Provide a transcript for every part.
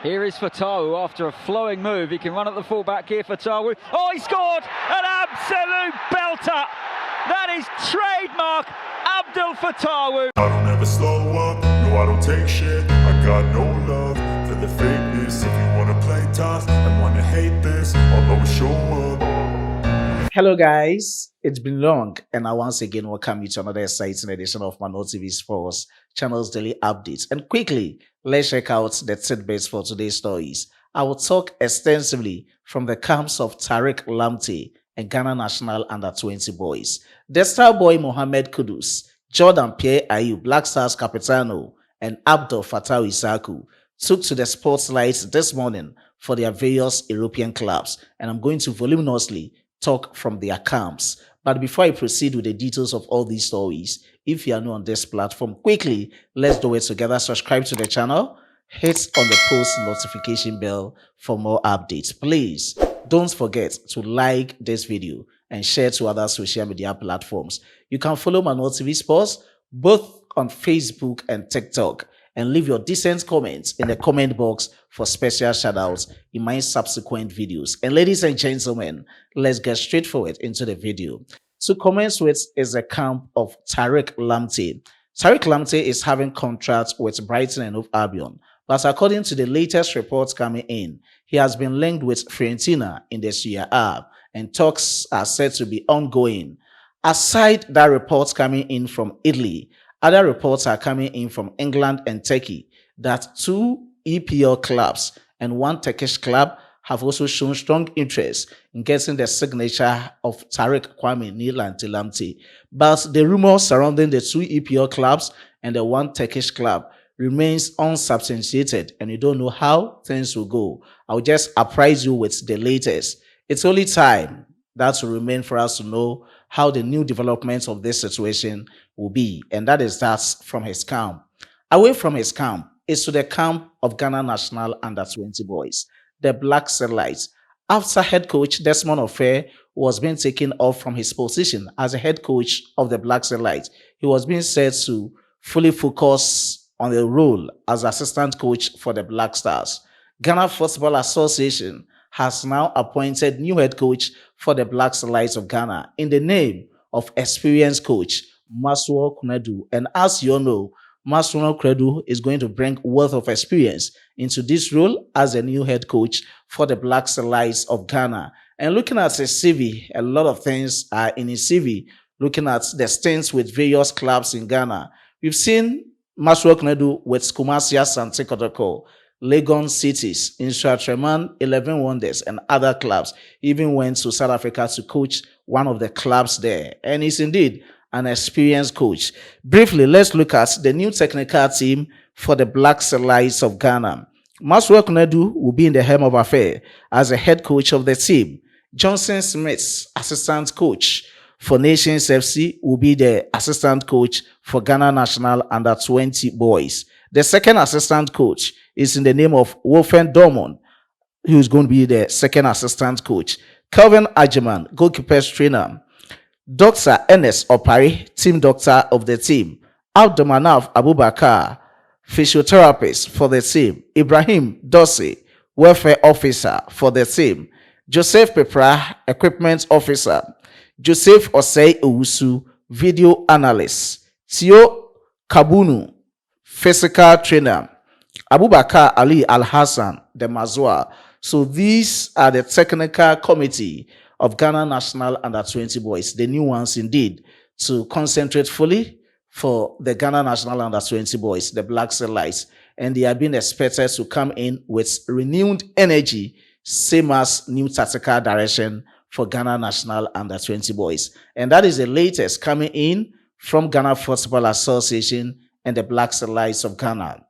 Here is Fatawu after a flowing move. He can run at the fullback here, Fatawu. Oh, he scored! An absolute belter! That is trademark Abdul Fatawu. I don't ever slow up, no I don't take shit. I got no love for the fakeness. If you wanna play tough and wanna hate this, I'll always show up. Hello guys, it's been long and I once again welcome you to another exciting edition of Mano TV Sports channel's daily updates. And quickly, let's check out the tidbits for today's stories. I will talk extensively from the camps of Tariq Lamptey and Ghana National Under-20 boys. The star boy Mohammed Kudus, Jordan Pierre Ayew, Black Stars Capitano, and Abdul Fatawu Issahaku took to the spotlight this morning for their various European clubs, and I'm going to voluminously talk from their camps. But before I proceed with the details of all these stories, if you are new on this platform, quickly, let's do it together. Subscribe to the channel, hit on the post notification bell for more updates. Please don't forget to like this video and share to other social media platforms. You can follow Mano TV Sports both on Facebook and TikTok, and leave your decent comments in the comment box for special shoutouts in my subsequent videos. And ladies and gentlemen, let's get straight forward into the video. To commence with is the camp of Tariq Lamptey. Tariq Lamptey is having contracts with Brighton and Hove Albion, but according to the latest reports coming in, he has been linked with Fiorentina in the Serie A, and talks are said to be ongoing. Aside that reports coming in from Italy, other reports are coming in from England and Turkey that 2 EPL clubs and 1 Turkish club have also shown strong interest in getting the signature of Tariq Lamptey. But the rumors surrounding the 2 EPL clubs and the 1 Turkish club remains unsubstantiated, and you don't know how things will go. I'll just apprise you with the latest. It's only time that will remain for us to know how the new developments of this situation will be, and that is that from his camp. Away from his camp is to the camp of Ghana National Under-20 boys, the Black Satellites. After head coach Desmond Ofei was being taken off from his position as a head coach of the Black Satellites, he was being said to fully focus on the role as assistant coach for the Black Stars. Ghana Football Association has now appointed new head coach for the Black Satellites of Ghana in the name of experienced coach Mohammed Kudus. And as you all know, Mohammed Kudus is going to bring wealth of experience into this role as a new head coach for the Black Satellites of Ghana. And looking at his CV, a lot of things are in his CV. Looking at the stints with various clubs in Ghana, we've seen Mohammed Kudus with Kumasi Asante Kotoko, Legon Cities, Insuatreman, 11 Wonders, and other clubs. He even went to South Africa to coach one of the clubs there. And he's indeed an experienced coach. Briefly, let's look at the new technical team for the Black Satellites of Ghana. Mohammed Kudus will be in the helm of affairs as a head coach of the team. Johnson Smith, assistant coach for Nations FC, will be the assistant coach for Ghana National Under-20 boys. The second assistant coach is in the name of Wolfen Dormon, who is going to be the second assistant coach. Kelvin Ajiman, goalkeepers trainer. Dr. Ernest Opari, team doctor of the team. Abdulmanaf Abubakar, physiotherapist for the team. Ibrahim Dossi, welfare officer for the team. Joseph Pepra, equipment officer. Joseph Osei Owusu, video analyst. Tio Kabunu, physical trainer. Abubakar Ali Al-Hassan, the Mazua. So these are the technical committee of Ghana National Under-20 boys, the new ones indeed, to concentrate fully for the Ghana National Under-20 boys, the Black Satellites. And they are being expected to come in with renewed energy, same as new tactical direction for Ghana National Under-20 boys. And that is the latest coming in from Ghana Football Association and the Black Satellites of Ghana.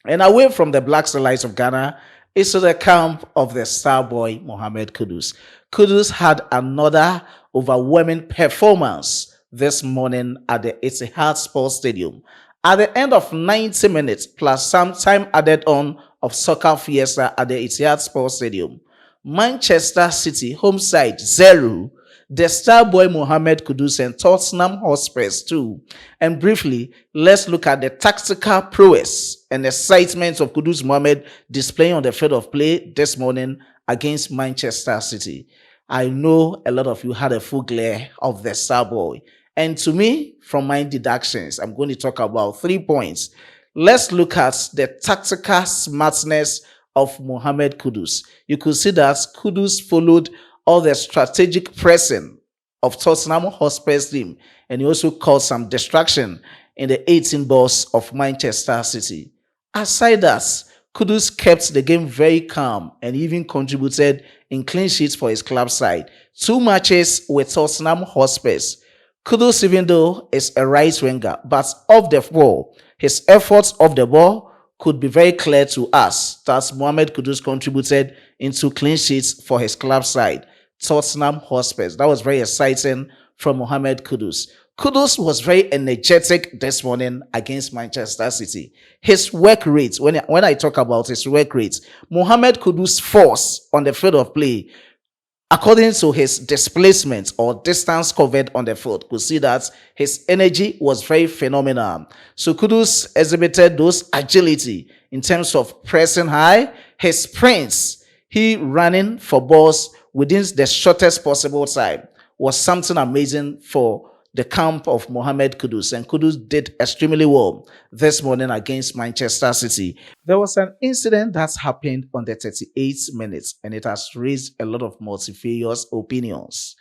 And away from the Black Satellites of Ghana is to the camp of the star boy Mohammed Kudus. Kudus had another overwhelming performance this morning at the Etihad Sports Stadium. At the end of 90 minutes plus some time added on of soccer fiesta at the Etihad Sports Stadium, Manchester City home side 0, the star boy Mohammed Kudus and Tottenham Hotspurs too. And briefly, let's look at the tactical prowess and excitement of Kudus Mohammed displaying on the field of play this morning against Manchester City. I know a lot of you had a full glare of the star boy. And to me, from my deductions, I'm going to talk about 3 points. Let's look at the tactical smartness of Mohammed Kudus. You could see that Kudus followed all the strategic pressing of Tottenham Hotspur's team, and he also caused some distraction in the 18 balls of Manchester City. Aside that, Kudus kept the game very calm and even contributed in clean sheets for his club side. 2 matches with Tottenham Hotspurs. Kudus, even though is a right winger, but off the ball, his efforts off the ball could be very clear to us that Mohammed Kudus contributed into clean sheets for his club side, Tottenham Hotspurs. That was very exciting from Mohammed Kudus. Kudus was very energetic this morning against Manchester City. His work rate, when I talk about his work rate, Mohammed Kudus' force on the field of play, according to his displacement or distance covered on the field, could see that his energy was very phenomenal. So Kudus exhibited those agility in terms of pressing high, his sprints, he running for balls within the shortest possible time was something amazing for the camp of Mohammed Kudus, and Kudus did extremely well this morning against Manchester City. There was an incident that happened on the 38th minute, and it has raised a lot of multifarious opinions.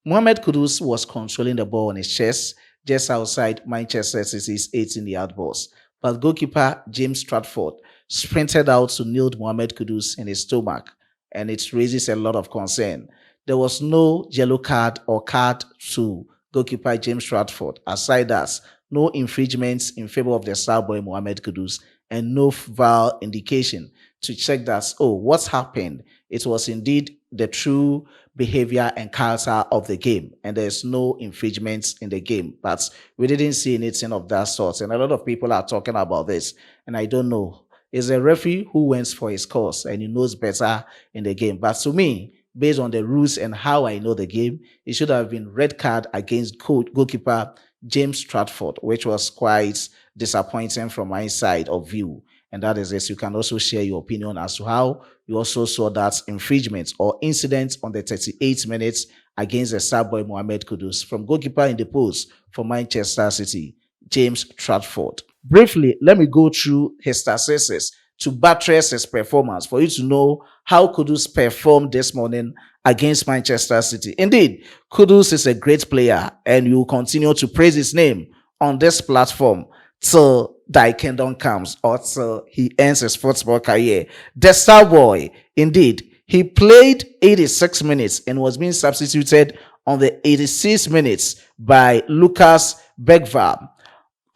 Mohammed Kudus was controlling the ball on his chest just outside Manchester City's 18-yard box, but goalkeeper James Stratford sprinted out to nail Mohammed Kudus in his stomach, and it raises a lot of concern. There was no yellow card or card to goalkeeper James Stratford. Aside that, no infringements in favor of the star boy Mohammed Kudus, and no VAR indication to check that, oh, what's happened? It was indeed the true behavior and character of the game, and there's no infringements in the game. But we didn't see anything of that sort, and a lot of people are talking about this, and I don't know. It's a referee who went for his course, and he knows better in the game. But to me, based on the rules and how I know the game, it should have been red card against goalkeeper James Stratford, which was quite disappointing from my side of view. And that is this. You can also share your opinion as to how you also saw that infringement or incident on the 38 minutes against the star boy Mohammed Kudus from goalkeeper in the post for Manchester City, James Stratford. Briefly, let me go through his statistics to buttress his performance for you to know how Kudus performed this morning against Manchester City. Indeed, Kudus is a great player, and you will continue to praise his name on this platform till thy kingdom comes or till he ends his football career. The star boy, indeed, he played 86 minutes and was being substituted on the 86 minutes by Lucas Bergvall.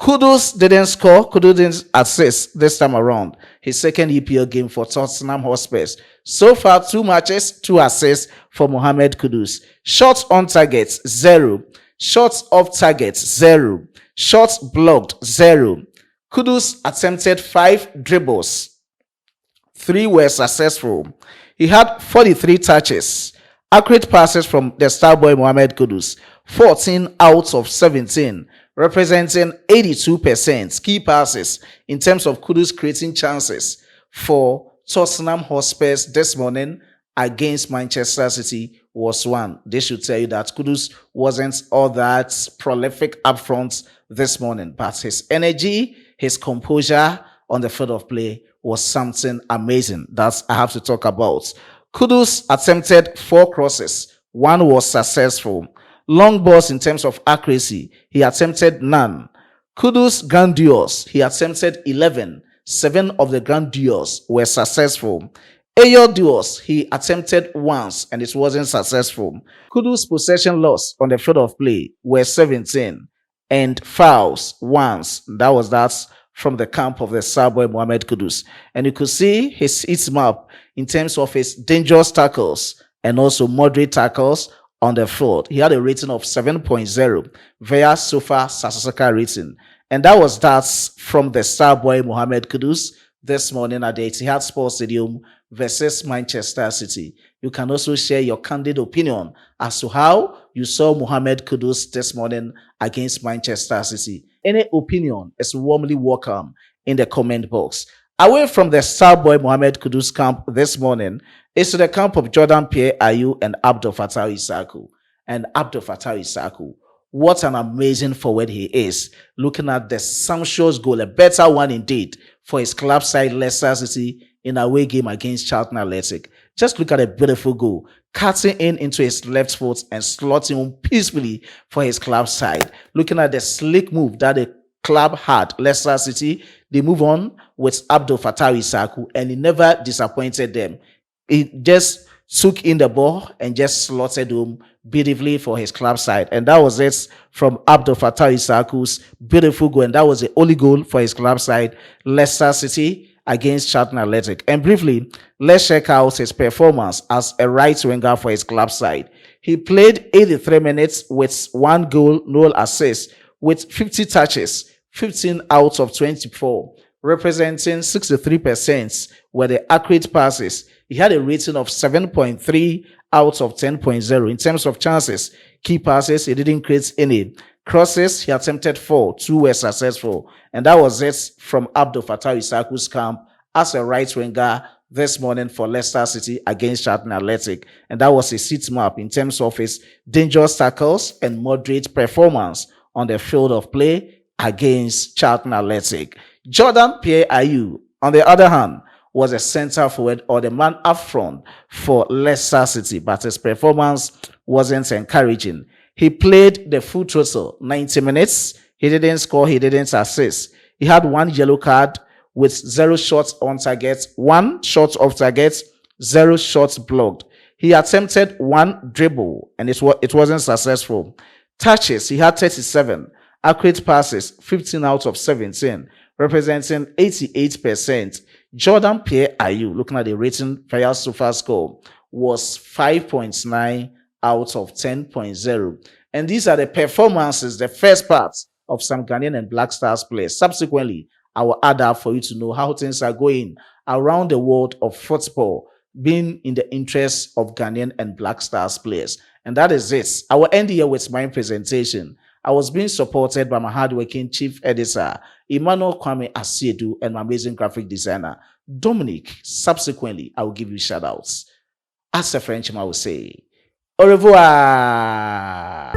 Kudus didn't score, Kudus didn't assist this time around. His second EPL game for Tottenham Hotspurs. So far, 2 matches, 2 assists for Mohammed Kudus. Shots on target, 0. Shots off target, 0. Shots blocked, 0. Kudus attempted 5 dribbles. 3 were successful. He had 43 touches. Accurate passes from the star boy Mohammed Kudus, 14 out of 17. Representing 82% key passes in terms of Kudus creating chances for Tottenham Hotspurs this morning against Manchester City was 1. This should tell you that Kudus wasn't all that prolific up front this morning, but his energy, his composure on the field of play was something amazing that I have to talk about. Kudus attempted 4 crosses. 1 was successful. Long balls in terms of accuracy, he attempted none. Kudus grand duels, he attempted 11. 7 of the grand duels were successful. Ayew duels, he attempted once and it wasn't successful. Kudus possession loss on the field of play were 17. And fouls once. That was that from the camp of the star boy Mohammed Kudus. And you could see his heat map in terms of his dangerous tackles and also moderate tackles on the field. He had a rating of 7.0 via SOFA Sasasaka rating. And that was that from the star boy Mohammed Kudus this morning at the Etihad Sports Stadium versus Manchester City. You can also share your candid opinion as to how you saw Mohammed Kudus this morning against Manchester City. Any opinion is warmly welcome in the comment box. Away from the star boy Mohammed Kudus camp this morning is to the camp of Jordan Pierre Ayew and Abdul Fattah Issahaku. And Abdul Fattah Issahaku, what an amazing forward he is. Looking at the sumptuous goal, a better one indeed for his club side Leicester City in a away game against Charlton Athletic. Just look at a beautiful goal, cutting in into his left foot and slotting him peacefully for his club side. Looking at the slick move that the club had, Leicester City, they move on with Abdul Fattah Issahaku and he never disappointed them. He just took in the ball and just slotted him beautifully for his club side. And that was it from Abdul Fattah Issahaku's beautiful goal. And that was the only goal for his club side, Leicester City, against Charlton Athletic. And briefly, let's check out his performance as a right winger for his club side. He played 83 minutes with 1 goal, no assist, with 50 touches, 15 out of 24, representing 63% were the accurate passes. He had a rating of 7.3 out of 10.0. In terms of chances, key passes, he didn't create any. Crosses, he attempted 4, 2 were successful. And that was it from Abdul Fattah Issahaku's camp as a right winger this morning for Leicester City against Charlton Athletic. And that was a seat map in terms of his dangerous tackles and moderate performance on the field of play against Charlton Athletic. Jordan Pierre Ayew, on the other hand, was a center forward or the man up front for Leicester City, but his performance wasn't encouraging. He played the full total, 90 minutes. He didn't score, he didn't assist. He had 1 yellow card with 0 shots on target, 1 shot off target, 0 shots blocked. He attempted 1 dribble and it wasn't successful. Touches, he had 37. Accurate passes, 15 out of 17, representing 88%. Jordan Pierre Ayew, looking at the rating player so far score, was 5.9 out of 10.0. And these are the performances, the first part of some Ghanaian and Black Stars players. Subsequently, I will add up for you to know how things are going around the world of football, being in the interest of Ghanaian and Black Stars players. And that is it. I will end here with my presentation. I was being supported by my hardworking chief editor, Emmanuel Kwame Asiedu, and my amazing graphic designer, Dominic. Subsequently, I will give you shout outs. As a Frenchman will say, au revoir.